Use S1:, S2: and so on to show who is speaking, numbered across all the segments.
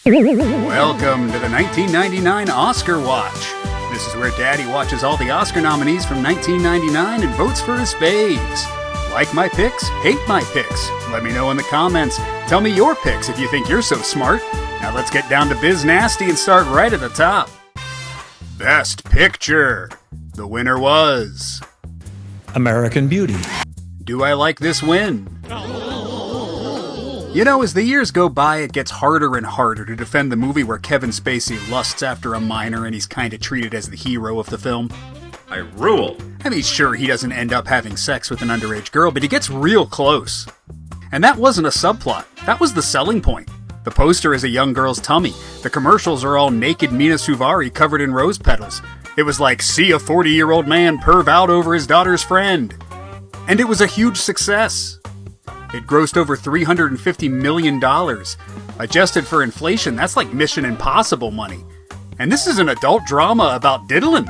S1: Welcome to the 1999 Oscar Watch. This is where Daddy watches all the Oscar nominees from 1999 and votes for his faves. Like my picks? Hate my picks? Let me know in the comments. Tell me your picks if you think you're so smart. Now let's get down to biz nasty and start right at the top. Best Picture. The winner was...
S2: American Beauty.
S1: Do I like this win? You know, as the years go by, it gets harder and harder to defend the movie where Kevin Spacey lusts after a minor and he's kinda treated as the hero of the film.
S3: I rule.
S1: I mean, sure, he doesn't end up having sex with an underage girl, but he gets real close. And that wasn't a subplot. That was the selling point. The poster is a young girl's tummy. The commercials are all naked Mina Suvari covered in rose petals. It was like, see a 40-year-old man perv out over his daughter's friend. And it was a huge success. It grossed over $350 million. Adjusted for inflation, that's like Mission Impossible money. And this is an adult drama about diddling.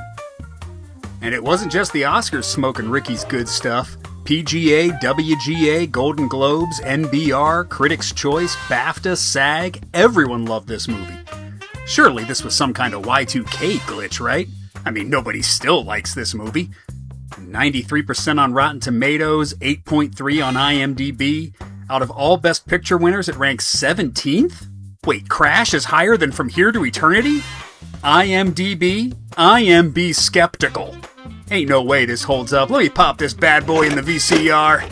S1: And it wasn't just the Oscars smoking Ricky's good stuff. PGA, WGA, Golden Globes, NBR, Critics' Choice, BAFTA, SAG, everyone loved this movie. Surely this was some kind of Y2K glitch, right? I mean, nobody still likes this movie. 93% on Rotten Tomatoes, 8.3 on IMDb. Out of all Best Picture winners, it ranks 17th? Wait, Crash is higher than From Here to Eternity? IMDb? I am be skeptical. Ain't no way this holds up. Let me pop this bad boy in the VCR.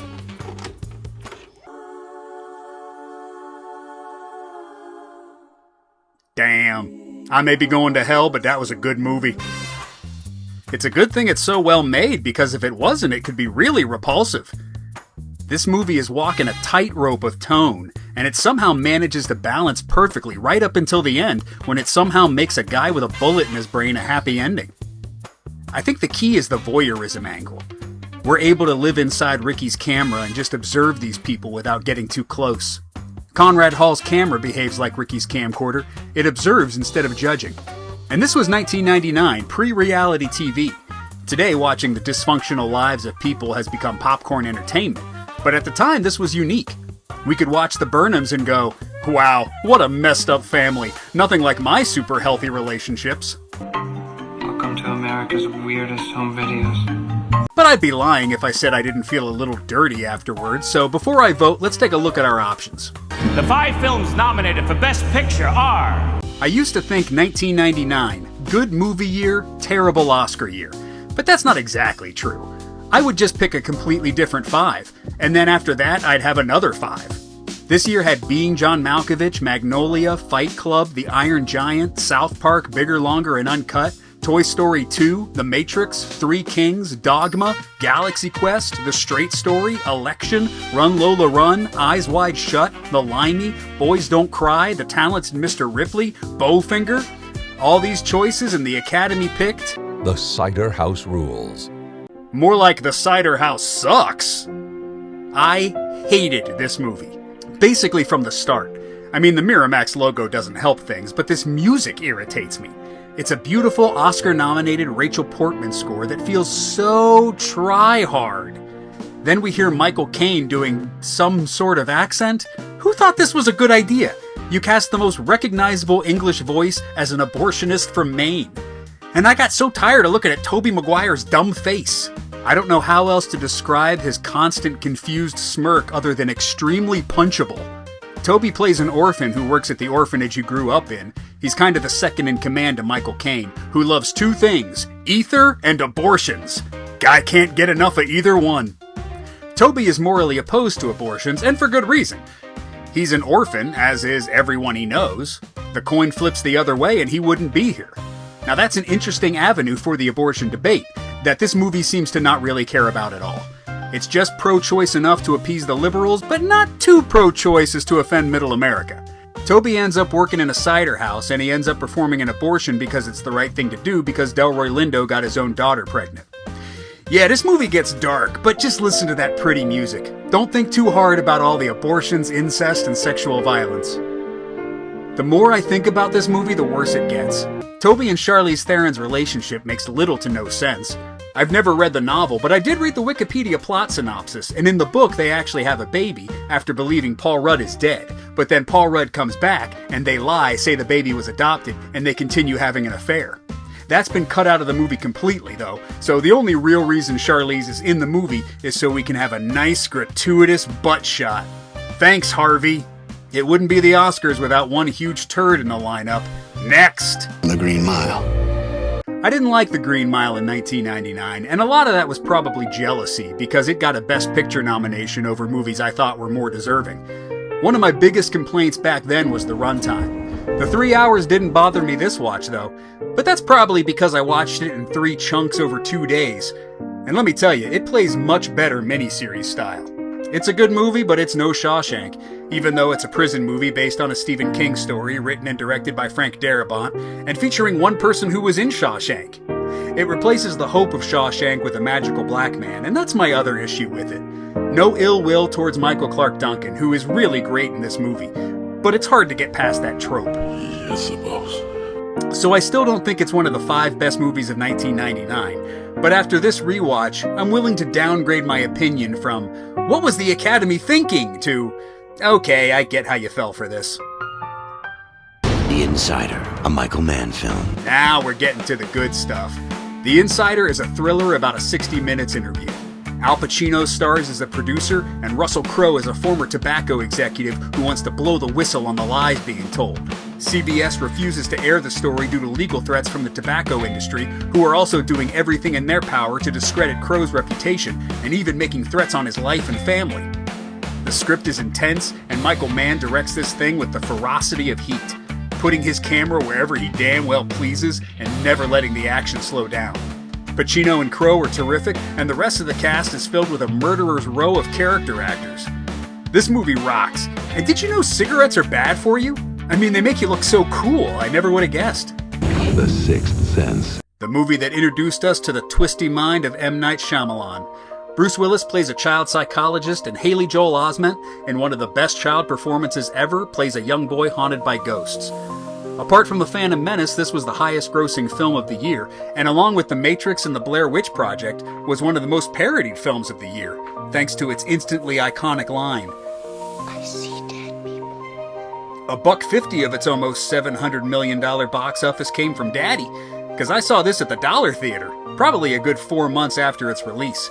S1: Damn. I may be going to hell, but that was a good movie. It's a good thing it's so well made, because if it wasn't, it could be really repulsive. This movie is walking a tightrope of tone, and it somehow manages to balance perfectly right up until the end, when it somehow makes a guy with a bullet in his brain a happy ending. I think the key is the voyeurism angle. We're able to live inside Ricky's camera and just observe these people without getting too close. Conrad Hall's camera behaves like Ricky's camcorder. It observes instead of judging. And this was 1999, pre-reality TV. Today, watching the dysfunctional lives of people has become popcorn entertainment. But at the time, this was unique. We could watch the Burnhams and go, wow, what a messed up family. Nothing like my super healthy relationships.
S4: Welcome to America's weirdest home videos.
S1: But I'd be lying if I said I didn't feel a little dirty afterwards, so before I vote, let's take a look at our options.
S5: The 5 films nominated for Best Picture are...
S1: I used to think 1999, good movie year, terrible Oscar year. But that's not exactly true. I would just pick a completely different 5, and then after that, I'd have another 5. This year had Being John Malkovich, Magnolia, Fight Club, The Iron Giant, South Park, Bigger, Longer, and Uncut, Toy Story 2, The Matrix, Three Kings, Dogma, Galaxy Quest, The Straight Story, Election, Run Lola Run, Eyes Wide Shut, The Limey, Boys Don't Cry, The Talented Mr. Ripley, Bowfinger. All these choices and the Academy picked...
S6: The Cider House Rules.
S1: More like The Cider House Sucks. I hated this movie. Basically from the start. I mean, the Miramax logo doesn't help things, but this music irritates me. It's a beautiful Oscar-nominated Rachel Portman score that feels so try-hard. Then we hear Michael Caine doing some sort of accent. Who thought this was a good idea? You cast the most recognizable English voice as an abortionist from Maine. And I got so tired of looking at Tobey Maguire's dumb face. I don't know how else to describe his constant confused smirk other than extremely punchable. Toby plays an orphan who works at the orphanage he grew up in. He's kind of the second in command to Michael Caine, who loves 2 things, ether and abortions. Guy can't get enough of either one. Toby is morally opposed to abortions, and for good reason. He's an orphan, as is everyone he knows. The coin flips the other way and he wouldn't be here. Now that's an interesting avenue for the abortion debate, that this movie seems to not really care about at all. It's just pro-choice enough to appease the liberals, but not too pro-choice as to offend middle America. Toby ends up working in a cider house, and he ends up performing an abortion because it's the right thing to do because Delroy Lindo got his own daughter pregnant. Yeah, this movie gets dark, but just listen to that pretty music. Don't think too hard about all the abortions, incest, and sexual violence. The more I think about this movie, the worse it gets. Toby and Charlize Theron's relationship makes little to no sense. I've never read the novel, but I did read the Wikipedia plot synopsis, and in the book they actually have a baby after believing Paul Rudd is dead, but then Paul Rudd comes back, and they lie, say the baby was adopted, and they continue having an affair. That's been cut out of the movie completely, though, so the only real reason Charlize is in the movie is so we can have a nice, gratuitous butt shot. Thanks, Harvey. It wouldn't be the Oscars without one huge turd in the lineup. Next!
S3: The Green Mile.
S1: I didn't like The Green Mile in 1999, and a lot of that was probably jealousy, because it got a Best Picture nomination over movies I thought were more deserving. One of my biggest complaints back then was the runtime. The 3 hours didn't bother me this watch, though, but that's probably because I watched it in 3 chunks over 2 days. And let me tell you, it plays much better miniseries style. It's a good movie, but it's no Shawshank, even though it's a prison movie based on a Stephen King story written and directed by Frank Darabont, and featuring one person who was in Shawshank. It replaces the hope of Shawshank with a magical black man, and that's my other issue with it. No ill will towards Michael Clarke Duncan, who is really great in this movie, but it's hard to get past that trope.
S3: I suppose.
S1: So I still don't think it's one of the 5 best movies of 1999, but after this rewatch, I'm willing to downgrade my opinion from, what was the Academy thinking, to, okay, I get how you fell for this.
S7: The Insider, a Michael Mann film.
S1: Now we're getting to the good stuff. The Insider is a thriller about a 60 Minutes interview. Al Pacino stars as a producer, and Russell Crowe is a former tobacco executive who wants to blow the whistle on the lies being told. CBS refuses to air the story due to legal threats from the tobacco industry, who are also doing everything in their power to discredit Crowe's reputation, and even making threats on his life and family. The script is intense, and Michael Mann directs this thing with the ferocity of heat, putting his camera wherever he damn well pleases and never letting the action slow down. Pacino and Crowe are terrific, and the rest of the cast is filled with a murderer's row of character actors. This movie rocks. And did you know cigarettes are bad for you? I mean, they make you look so cool, I never would have guessed.
S6: The Sixth Sense.
S1: The movie that introduced us to the twisty mind of M. Night Shyamalan. Bruce Willis plays a child psychologist, and Haley Joel Osment, in one of the best child performances ever, plays a young boy haunted by ghosts. Apart from The Phantom Menace, this was the highest-grossing film of the year, and along with The Matrix and The Blair Witch Project, was one of the most parodied films of the year, thanks to its instantly iconic line.
S8: I see dead people.
S1: $150 of its almost $700 million box office came from Daddy, because I saw this at the Dollar Theater, probably a good 4 months after its release.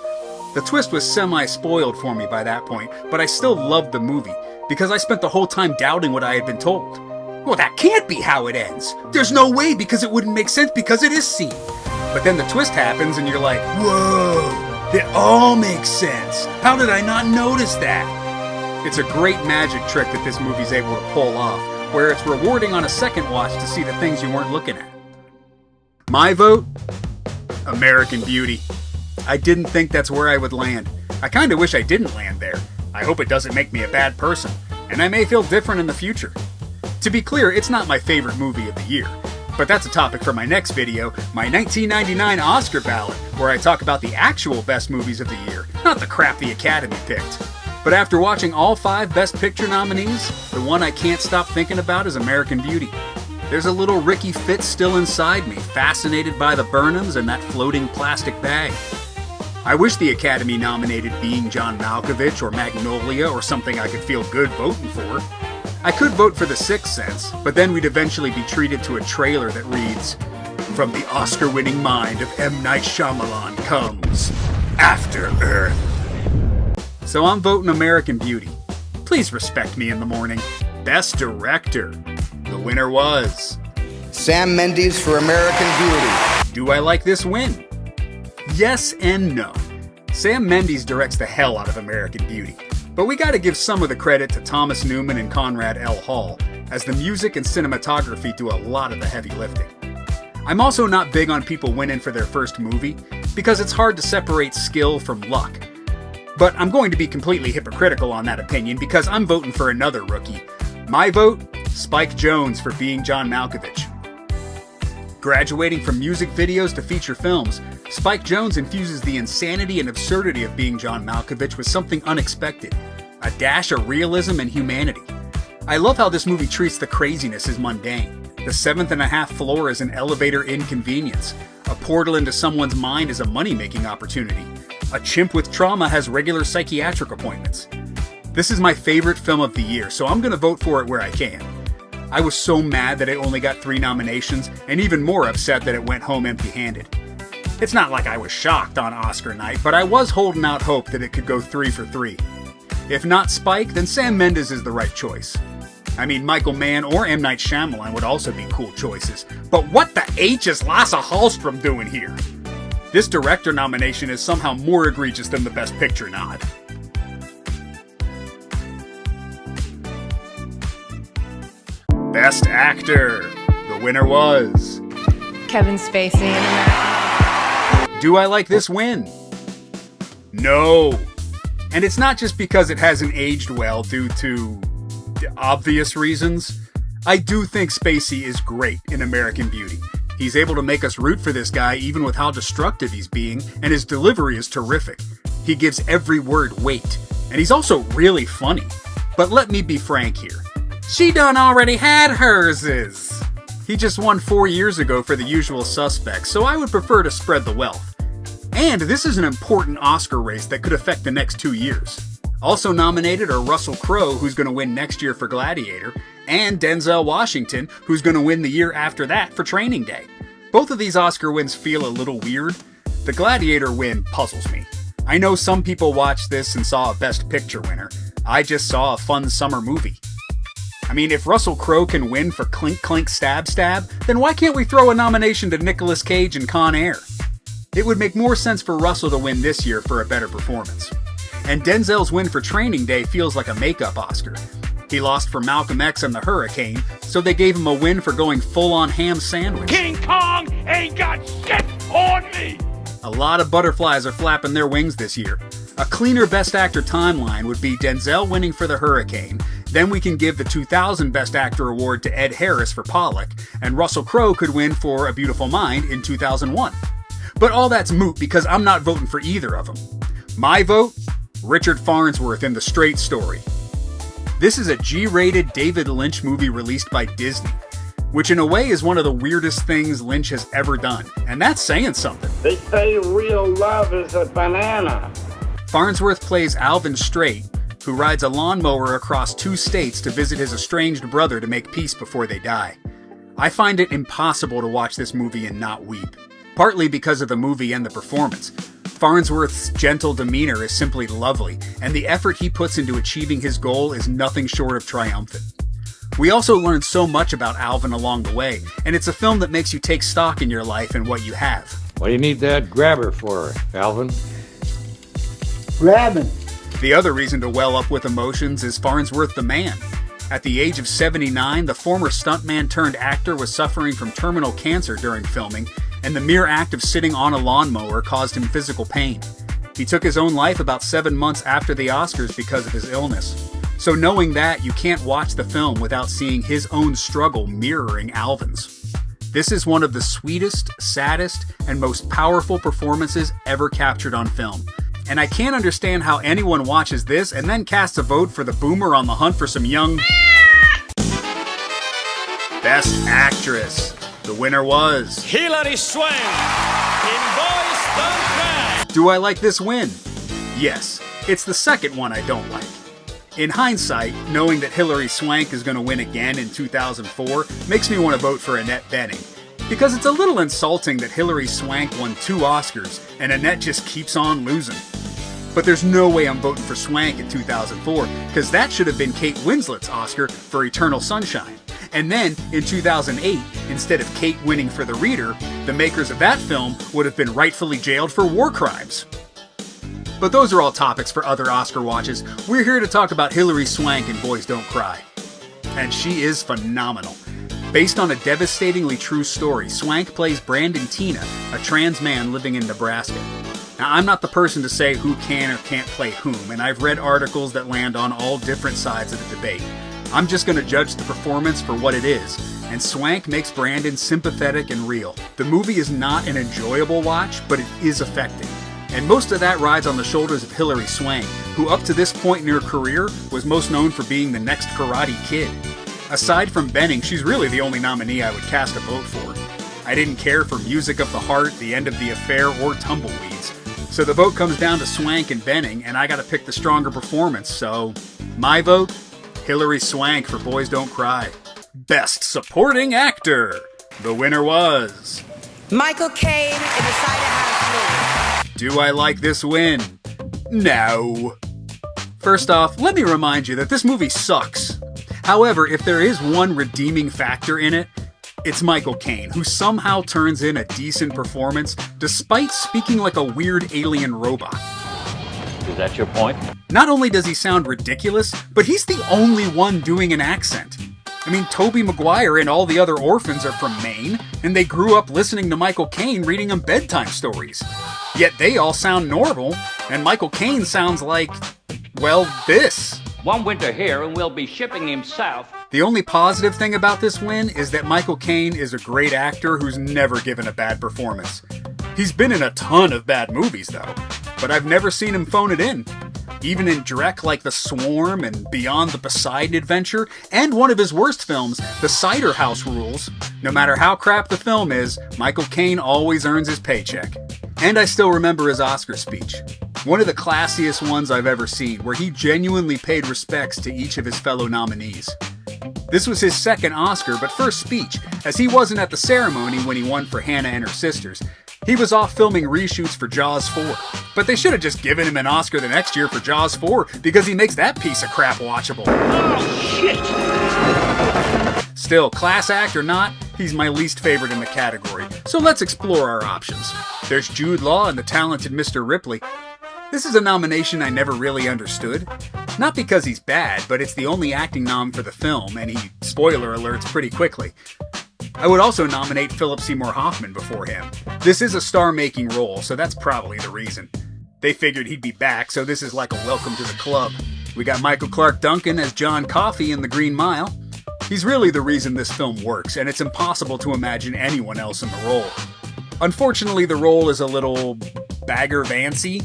S1: The twist was semi-spoiled for me by that point, but I still loved the movie, because I spent the whole time doubting what I had been told. Well, that can't be how it ends. There's no way, because it wouldn't make sense because it is seen. But then the twist happens and you're like, whoa, it all makes sense. How did I not notice that? It's a great magic trick that this movie's able to pull off, where it's rewarding on a second watch to see the things you weren't looking at. My vote? American Beauty. I didn't think that's where I would land. I kinda wish I didn't land there. I hope it doesn't make me a bad person, and I may feel different in the future. To be clear, it's not my favorite movie of the year, but that's a topic for my next video, my 1999 Oscar ballot, where I talk about the actual best movies of the year, not the crap the Academy picked. But after watching all 5 Best Picture nominees, the one I can't stop thinking about is American Beauty. There's a little Ricky Fitz still inside me, fascinated by the Burnhams and that floating plastic bag. I wish the Academy nominated Being John Malkovich or Magnolia or something I could feel good voting for. I could vote for The Sixth Sense, but then we'd eventually be treated to a trailer that reads, "From the Oscar-winning mind of M. Night Shyamalan comes After Earth." So I'm voting American Beauty. Please respect me in the morning. Best Director. The winner was...
S9: Sam Mendes for American Beauty.
S1: Do I like this win? Yes and no. Sam Mendes directs the hell out of American Beauty. But we gotta give some of the credit to Thomas Newman and Conrad L. Hall, as the music and cinematography do a lot of the heavy lifting. I'm also not big on people winning for their first movie, because it's hard to separate skill from luck. But I'm going to be completely hypocritical on that opinion, because I'm voting for another rookie. My vote? Spike Jonze for Being John Malkovich. Graduating from music videos to feature films, Spike Jonze infuses the insanity and absurdity of Being John Malkovich with something unexpected, a dash of realism and humanity. I love how this movie treats the craziness as mundane. The 7th and a half floor is an elevator inconvenience. A portal into someone's mind is a money-making opportunity. A chimp with trauma has regular psychiatric appointments. This is my favorite film of the year, so I'm gonna vote for it where I can. I was so mad that it only got 3 nominations, and even more upset that it went home empty-handed. It's not like I was shocked on Oscar night, but I was holding out hope that it could go 3 for 3. If not Spike, then Sam Mendes is the right choice. I mean, Michael Mann or M. Night Shyamalan would also be cool choices. But what the H is Lasse Hallström doing here? This director nomination is somehow more egregious than the Best Picture nod. Best Actor. The winner was...
S10: Kevin Spacey in American.
S1: Do I like this win? No. And it's not just because it hasn't aged well due to obvious reasons. I do think Spacey is great in American Beauty. He's able to make us root for this guy even with how destructive he's being, and his delivery is terrific. He gives every word weight, and he's also really funny. But let me be frank here. She done already had herses. He just won 4 years ago for The Usual Suspects, so I would prefer to spread the wealth. And this is an important Oscar race that could affect the next 2 years. Also nominated are Russell Crowe, who's going to win next year for Gladiator, and Denzel Washington, who's going to win the year after that for Training Day. Both of these Oscar wins feel a little weird. The Gladiator win puzzles me. I know some people watched this and saw a Best Picture winner. I just saw a fun summer movie. I mean, if Russell Crowe can win for Clink Clink Stab Stab, then why can't we throw a nomination to Nicolas Cage in Con Air? It would make more sense for Russell to win this year for a better performance. And Denzel's win for Training Day feels like a makeup Oscar. He lost for Malcolm X and the Hurricane, so they gave him a win for going full-on ham sandwich.
S5: King Kong ain't got shit on me!
S1: A lot of butterflies are flapping their wings this year. A cleaner Best Actor timeline would be Denzel winning for the Hurricane, then we can give the 2000 Best Actor award to Ed Harris for Pollock, and Russell Crowe could win for A Beautiful Mind in 2001. But all that's moot because I'm not voting for either of them. My vote? Richard Farnsworth in The Straight Story. This is a G-rated David Lynch movie released by Disney, which in a way is one of the weirdest things Lynch has ever done, and that's saying something.
S11: They say real love is a banana.
S1: Farnsworth plays Alvin Straight, who rides a lawnmower across 2 states to visit his estranged brother to make peace before they die. I find it impossible to watch this movie and not weep, partly because of the movie and the performance. Farnsworth's gentle demeanor is simply lovely, and the effort he puts into achieving his goal is nothing short of triumphant. We also learn so much about Alvin along the way, and it's a film that makes you take stock in your life and what you have.
S12: What do you need that grabber for, Alvin?
S11: Grabbing.
S1: The other reason to well up with emotions is Farnsworth the man. At the age of 79, the former stuntman turned actor was suffering from terminal cancer during filming, and the mere act of sitting on a lawnmower caused him physical pain. He took his own life about 7 months after the Oscars because of his illness. So knowing that, you can't watch the film without seeing his own struggle mirroring Alvin's. This is one of the sweetest, saddest, and most powerful performances ever captured on film. And I can't understand how anyone watches this and then casts a vote for the boomer on the hunt for some young... Best Actress. The winner was...
S5: Hilary Swank in Boys Don't Cry.
S1: Do I like this win? Yes. It's the second one I don't like. In hindsight, knowing that Hilary Swank is going to win again in 2004 makes me want to vote for Annette Bening. Because it's a little insulting that Hilary Swank won 2 Oscars and Annette just keeps on losing. But there's no way I'm voting for Swank in 2004, because that should have been Kate Winslet's Oscar for Eternal Sunshine. And then, in 2008, instead of Kate winning for The Reader, the makers of that film would have been rightfully jailed for war crimes. But those are all topics for other Oscar watches. We're here to talk about Hilary Swank in Boys Don't Cry. And she is phenomenal. Based on a devastatingly true story, Swank plays Brandon Tina, a trans man living in Nebraska. Now, I'm not the person to say who can or can't play whom, and I've read articles that land on all different sides of the debate. I'm just going to judge the performance for what it is, and Swank makes Brandon sympathetic and real. The movie is not an enjoyable watch, but it is affecting. And most of that rides on the shoulders of Hilary Swank, who up to this point in her career was most known for being the next Karate Kid. Aside from Bening, she's really the only nominee I would cast a vote for. I didn't care for Music of the Heart, The End of the Affair, or Tumbleweeds. So the vote comes down to Swank and Bening, and I gotta pick the stronger performance, so My vote, Hilary Swank for Boys Don't Cry. Best Supporting Actor. The winner was...
S13: Michael Caine in the Cider House Rules.
S1: Do I like this win? No. First off, let me remind you that this movie sucks. However, if there is one redeeming factor in it, it's Michael Caine, who somehow turns in a decent performance despite speaking like a weird alien robot.
S5: Is that your point?
S1: Not only does he sound ridiculous, but he's the only one doing an accent. I mean, Tobey Maguire and all the other orphans are from Maine, and they grew up listening to Michael Caine reading them bedtime stories. Yet they all sound normal, and Michael Caine sounds like, well, this.
S5: One winter here and we'll be shipping him south.
S1: The only positive thing about this win is that Michael Caine is a great actor who's never given a bad performance. He's been in a ton of bad movies, though, but I've never seen him phone it in. Even in Drek like The Swarm and Beyond the Poseidon Adventure, and one of his worst films, The Cider House Rules, no matter how crap the film is, Michael Caine always earns his paycheck. And I still remember his Oscar speech. One of the classiest ones I've ever seen, where he genuinely paid respects to each of his fellow nominees. This was his second Oscar, but first speech, as he wasn't at the ceremony when he won for Hannah and Her Sisters. He was off filming reshoots for Jaws 4. But they should have just given him an Oscar the next year for Jaws 4, because he makes that piece of crap watchable.
S5: Oh, shit!
S1: Still, class act or not, he's my least favorite in the category, so let's explore our options. There's Jude Law and the talented Mr. Ripley. This is a nomination I never really understood. Not because he's bad, but it's the only acting nom for the film, and he, spoiler alerts, pretty quickly. I would also nominate Philip Seymour Hoffman before him. This is a star-making role, so that's probably the reason. They figured he'd be back, so this is like a welcome to the club. We got Michael Clarke Duncan as John Coffey in The Green Mile. He's really the reason this film works, and it's impossible to imagine anyone else in the role. Unfortunately, the role is a little Bagger-Vancy,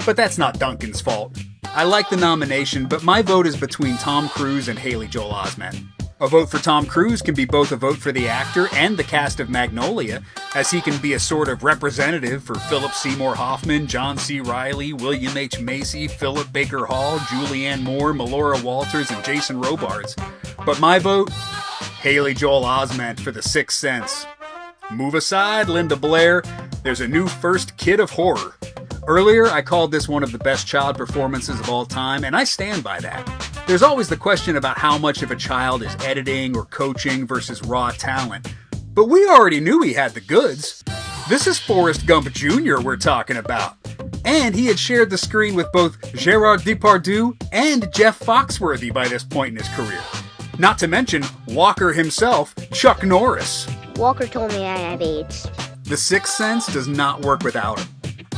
S1: but that's not Duncan's fault. I like the nomination, but my vote is between Tom Cruise and Haley Joel Osment. A vote for Tom Cruise can be both a vote for the actor and the cast of Magnolia, as he can be a sort of representative for Philip Seymour Hoffman, John C. Reilly, William H. Macy, Philip Baker Hall, Julianne Moore, Melora Walters, and Jason Robards. But my vote? Haley Joel Osment for The Sixth Sense. Move aside, Linda Blair. There's a new first kid of horror. Earlier, I called this one of the best child performances of all time, and I stand by that. There's always the question about how much of a child is editing or coaching versus raw talent. But we already knew he had the goods. This is Forrest Gump Jr. we're talking about. And he had shared the screen with both Gerard Depardieu and Jeff Foxworthy by this point in his career. Not to mention Walker himself, Chuck Norris.
S8: Walker told me I had AIDS.
S1: The Sixth Sense does not work without him.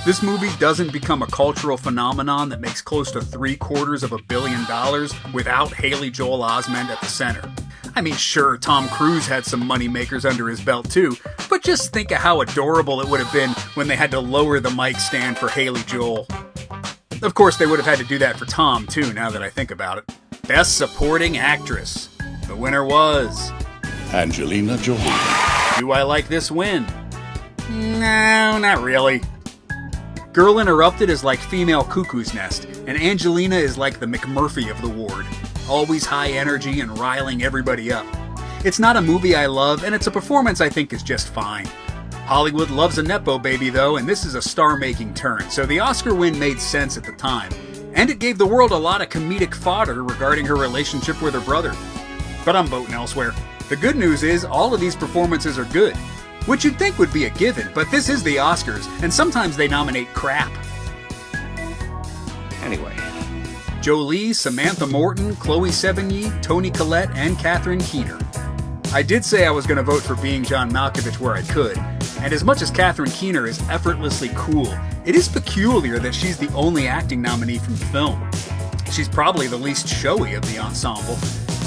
S1: This movie doesn't become a cultural phenomenon that makes close to $750 million without Haley Joel Osment at the center. I mean, sure, Tom Cruise had some moneymakers under his belt too, but just think of how adorable it would have been when they had to lower the mic stand for Haley Joel. Of course, they would have had to do that for Tom too, now that I think about it. Best Supporting Actress. The winner was...
S3: Angelina Jolie.
S1: Do I like this win? No, not really. Girl Interrupted is like Female Cuckoo's Nest, and Angelina is like the McMurphy of the ward, always high energy and riling everybody up. It's not a movie I love, and it's a performance I think is just fine. Hollywood loves a Nepo baby though, and this is a star-making turn, so the Oscar win made sense at the time, and it gave the world a lot of comedic fodder regarding her relationship with her brother. But I'm voting elsewhere. The good news is all of these performances are good. Which you'd think would be a given, but this is the Oscars, and sometimes they nominate crap.
S5: Anyway.
S1: Jolie, Samantha Morton, Chloe Sevigny, Toni Collette, and Catherine Keener. I did say I was going to vote for Being John Malkovich where I could, and as much as Catherine Keener is effortlessly cool, it is peculiar that she's the only acting nominee from the film. She's probably the least showy of the ensemble.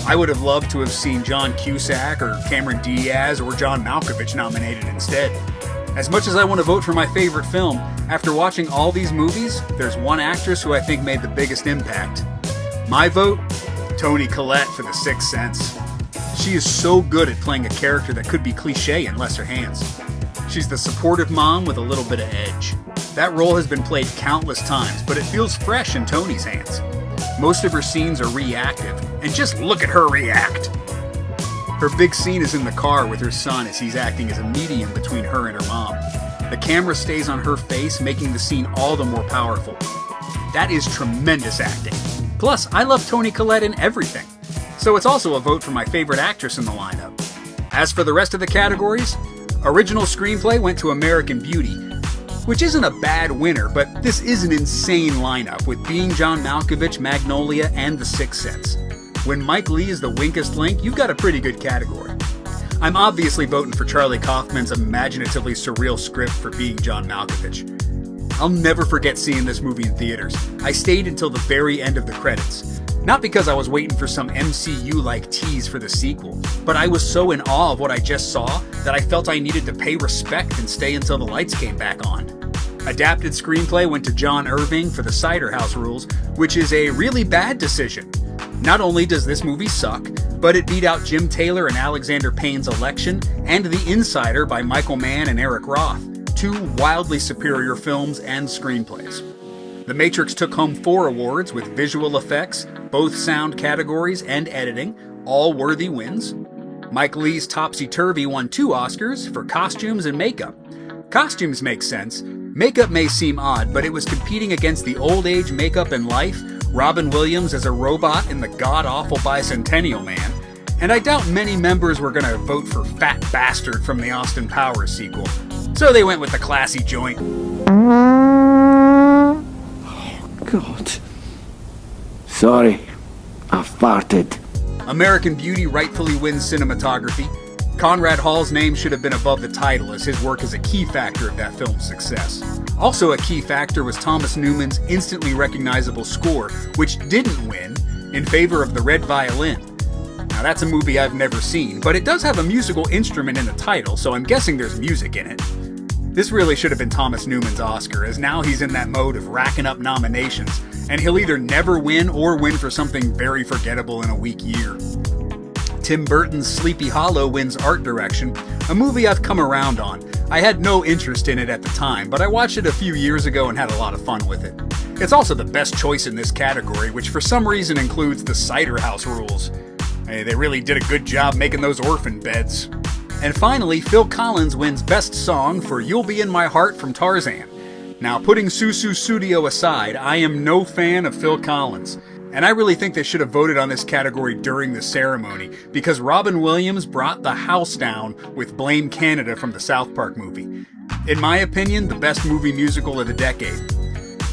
S1: I would have loved to have seen John Cusack or Cameron Diaz or John Malkovich nominated instead. As much as I want to vote for my favorite film, after watching all these movies, there's one actress who I think made the biggest impact. My vote? Toni Collette for The Sixth Sense. She is so good at playing a character that could be cliche in lesser hands. She's the supportive mom with a little bit of edge. That role has been played countless times, but it feels fresh in Toni's hands. Most of her scenes are reactive, and just look at her react! Her big scene is in the car with her son as he's acting as a medium between her and her mom. The camera stays on her face, making the scene all the more powerful. That is tremendous acting. Plus, I love Toni Collette in everything, so it's also a vote for my favorite actress in the lineup. As for the rest of the categories, original screenplay went to American Beauty, which isn't a bad winner, but this is an insane lineup with Being John Malkovich, Magnolia, and The Sixth Sense. When Mike Leigh is the winkest link, you've got a pretty good category. I'm obviously voting for Charlie Kaufman's imaginatively surreal script for Being John Malkovich. I'll never forget seeing this movie in theaters. I stayed until the very end of the credits. Not because I was waiting for some MCU-like tease for the sequel, but I was so in awe of what I just saw that I felt I needed to pay respect and stay until the lights came back on. Adapted screenplay went to John Irving for the Cider House Rules, which is a really bad decision. Not only does this movie suck, but it beat out Jim Taylor and Alexander Payne's Election and The Insider by Michael Mann and Eric Roth, two wildly superior films and screenplays. The Matrix took home 4 awards with visual effects, both sound categories, and editing, all worthy wins. Mike Leigh's Topsy-Turvy won 2 Oscars for costumes and makeup. Costumes make sense. Makeup may seem odd, but it was competing against the old age makeup and life, Robin Williams as a robot in the god-awful Bicentennial Man, and I doubt many members were going to vote for Fat Bastard from the Austin Powers sequel, so they went with the classy joint.
S11: Oh, God. Sorry, I farted.
S1: American Beauty rightfully wins cinematography. Conrad Hall's name should have been above the title, as his work is a key factor of that film's success. Also a key factor was Thomas Newman's instantly recognizable score, which didn't win, in favor of The Red Violin. Now that's a movie I've never seen, but it does have a musical instrument in the title, so I'm guessing there's music in it. This really should have been Thomas Newman's Oscar, as now he's in that mode of racking up nominations, and he'll either never win or win for something very forgettable in a weak year. Tim Burton's Sleepy Hollow wins art direction, a movie I've come around on. I had no interest in it at the time, but I watched it a few years ago and had a lot of fun with it. It's also the best choice in this category, which for some reason includes the Cider House Rules. Hey, they really did a good job making those orphan beds. And finally, Phil Collins wins Best Song for You'll Be in My Heart from Tarzan. Now, putting Susu Studio aside, I am no fan of Phil Collins. And I really think they should have voted on this category during the ceremony, because Robin Williams brought the house down with Blame Canada from the South Park movie. In my opinion, the best movie musical of the decade.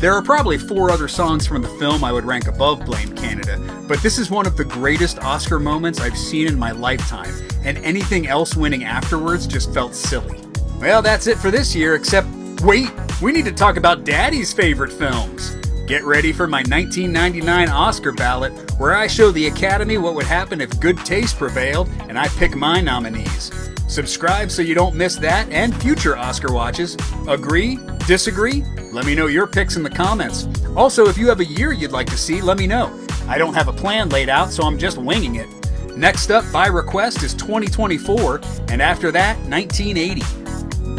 S1: There are probably 4 other songs from the film I would rank above Blame Canada, but this is one of the greatest Oscar moments I've seen in my lifetime, and anything else winning afterwards just felt silly. Well, that's it for this year, except, wait, we need to talk about Daddy's favorite films. Get ready for my 1999 Oscar ballot, where I show the Academy what would happen if good taste prevailed, and I pick my nominees. Subscribe so you don't miss that and future Oscar watches. Agree? Disagree? Let me know your picks in the comments. Also, if you have a year you'd like to see, let me know. I don't have a plan laid out, so I'm just winging it. Next up, by request, is 2024, and after that, 1980.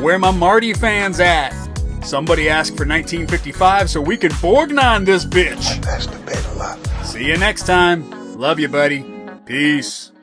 S1: Where my Marty fans at? Somebody asked for 1955 so we can Borgnine this bitch.
S14: That's the better life.
S1: See you next time. Love you, buddy. Peace.